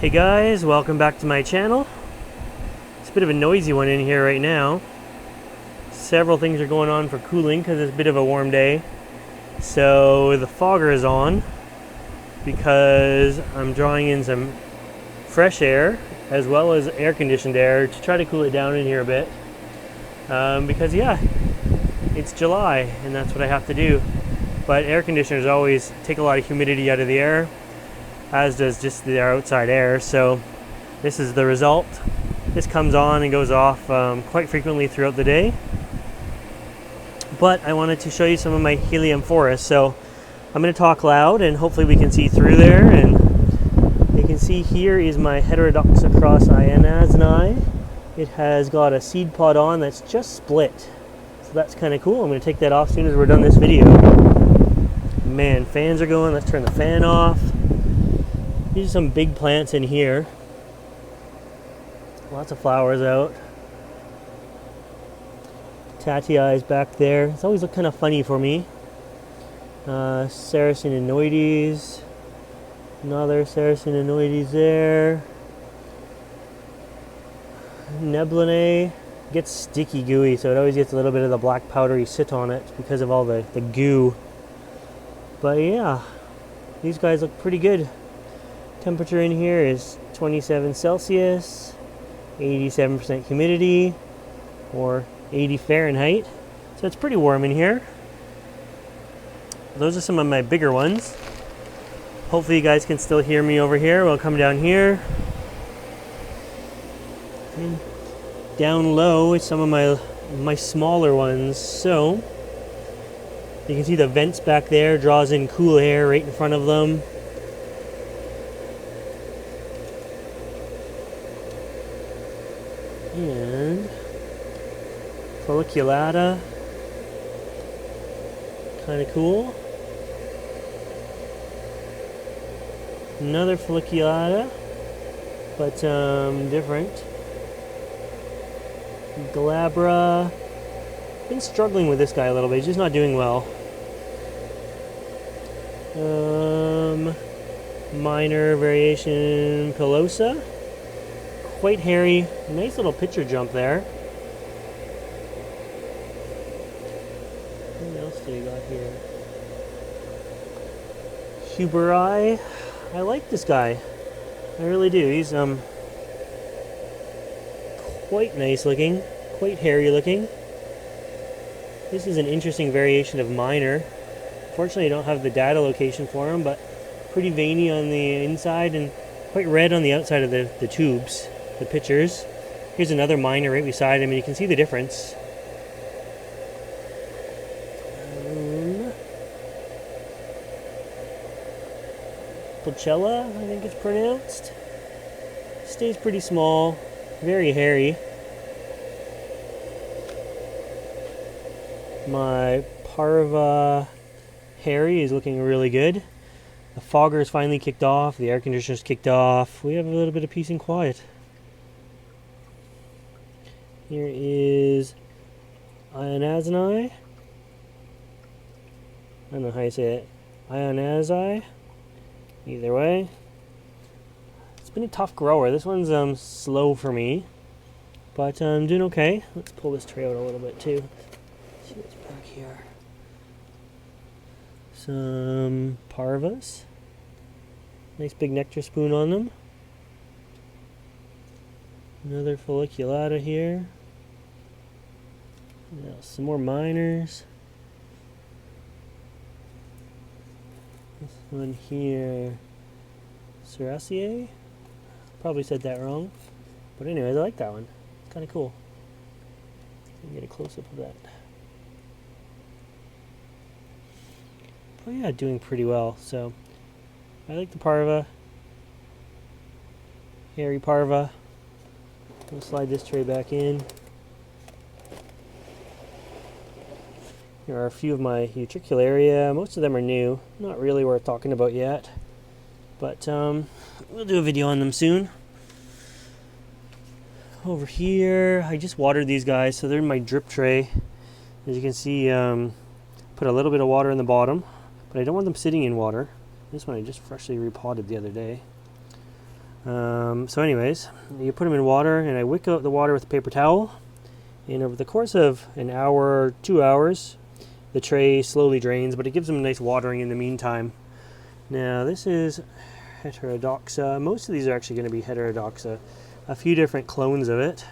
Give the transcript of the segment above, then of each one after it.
Hey guys, welcome back to my channel. It's a bit of a noisy one in here right now. Several things are going on for cooling because it's a bit of a warm day. So the fogger is on because I'm drawing in some fresh air as well as air conditioned air to try to cool it down in here a bit. Because yeah, it's July and that's what I have to do. But air conditioners always take a lot of humidity out of the air, as does just the outside air. So this is the result. This comes on and goes off quite frequently throughout the day. But I wanted to show you some of my Heliamphora. So I'm going to talk loud and hopefully we can see through there. And you can see here is my heterodoxocross ionazii. It has got a seed pod on that's just split. So that's kind of cool. I'm going to take that off as soon as we're done this video. Man, fans are going. Let's turn the fan off. These are some big plants in here. Lots of flowers out. Tatii back there. It's always looked kind of funny for me. Saracenoides. Another Saracenoides there. Neblinae. Gets sticky gooey, so it always gets a little bit of the black powdery sit on it because of all the goo. But yeah, these guys look pretty good. Temperature in here is 27 Celsius, 87% humidity, or 80 Fahrenheit. So it's pretty warm in here. Those are some of my bigger ones. Hopefully you guys can still hear me over here. We'll come down here. And down low is some of my smaller ones. So you can see the vents back there, draws in cool air right in front of them. And folliculata, kind of cool. Another folliculata, but different. Glabra. Been struggling with this guy a little bit. He's just not doing well. Minor variation pilosa. Quite hairy. Nice little picture jump there. What else do we got here? Huberi. I like this guy. I really do. He's quite nice looking. Quite hairy looking. This is an interesting variation of minor. Unfortunately, I don't have the data location for him, but pretty veiny on the inside and quite red on the outside of the tubes. The pictures. Here's another minor right beside him, and you can see the difference. Pulchella, I think it's pronounced. Stays pretty small, very hairy. My Parva hairy is looking really good. The fogger is finally kicked off, the air conditioner's kicked off. We have a little bit of peace and quiet. Here is ionazii. I don't know how you say it. Ionazii. Either way. It's been a tough grower. This one's slow for me. But I'm doing okay. Let's pull this tray out a little bit too. Let's see what's back here. Some parvas. Nice big nectar spoon on them. Another folliculata here. Now, some more minors. This one here, Ceraceae. Probably said that wrong. But anyways, I like that one. It's kind of cool. Let me get a close-up of that. Oh yeah, doing pretty well. So, I like the Parva. Hairy Parva. I'll slide this tray back in. Here are a few of my Utricularia. Most of them are new. Not really worth talking about yet. But we'll do a video on them soon. Over here, I just watered these guys, so they're in my drip tray. As you can see, put a little bit of water in the bottom, but I don't want them sitting in water. This one I just freshly repotted the other day. So anyways, you put them in water, and I wick out the water with a paper towel, and over the course of an hour, 2 hours, the tray slowly drains, but it gives them a nice watering in the meantime. Now this is Heterodoxa. Most of these are actually going to be Heterodoxa. A few different clones of it.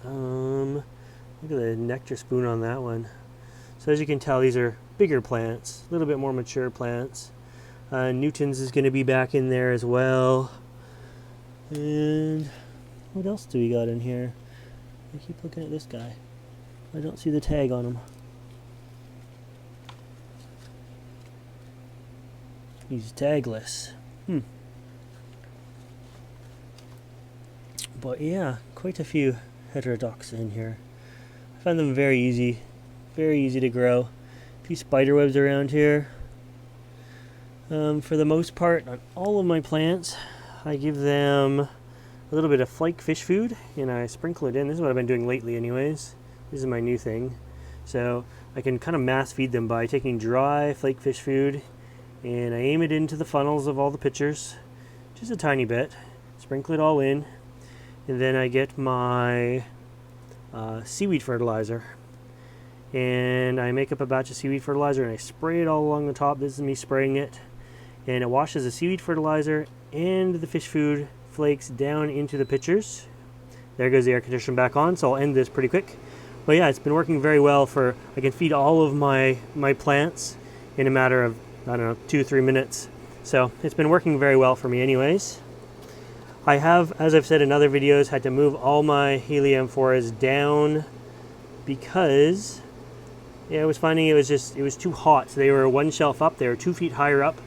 Look at the nectar spoon on that one. So as you can tell, these are bigger plants, a little bit more mature plants. Newton's is going to be back in there as well. And what else do we got in here? I keep looking at this guy. I don't see the tag on him. He's tagless. But yeah, quite a few Heterodoxa in here. I found them very easy to grow. A few spider webs around here. For the most part, on all of my plants, I give them a little bit of flake fish food, and I sprinkle it in. This is what I've been doing lately anyways. This is my new thing. So I can kind of mass feed them by taking dry flake fish food, and I aim it into the funnels of all the pitchers, just a tiny bit, sprinkle it all in, and then I get my seaweed fertilizer, and I make up a batch of seaweed fertilizer and I spray it all along the top. This is me spraying it, and it washes the seaweed fertilizer and the fish food flakes down into the pitchers. There goes the air conditioner back on, so I'll end this pretty quick. But yeah, it's been working very well. I can feed all of my plants in a matter of, I don't know, 2-3 minutes. So it's been working very well for me anyways. I have, as I've said in other videos, had to move all my Heliamphoras down because I was finding it was too hot. So they were one shelf up, they were 2 feet higher up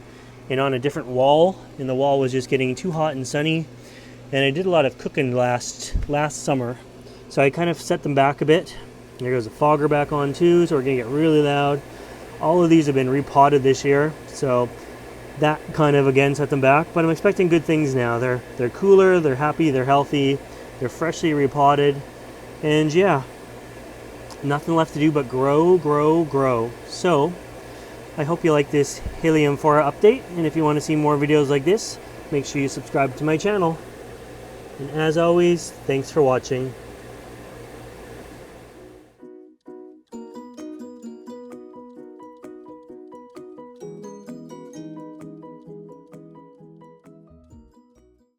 and on a different wall, and the wall was just getting too hot and sunny. And I did a lot of cooking last summer, so I kind of set them back a bit. There goes the fogger back on too, so we're gonna get really loud. All of these have been repotted this year, so that kind of again set them back. But I'm expecting good things now. They're cooler, they're happy, they're healthy, they're freshly repotted, and yeah, nothing left to do but grow, grow, grow. So I hope you like this Heliamphora update, and if you want to see more videos like this, make sure you subscribe to my channel. And as always, thanks for watching.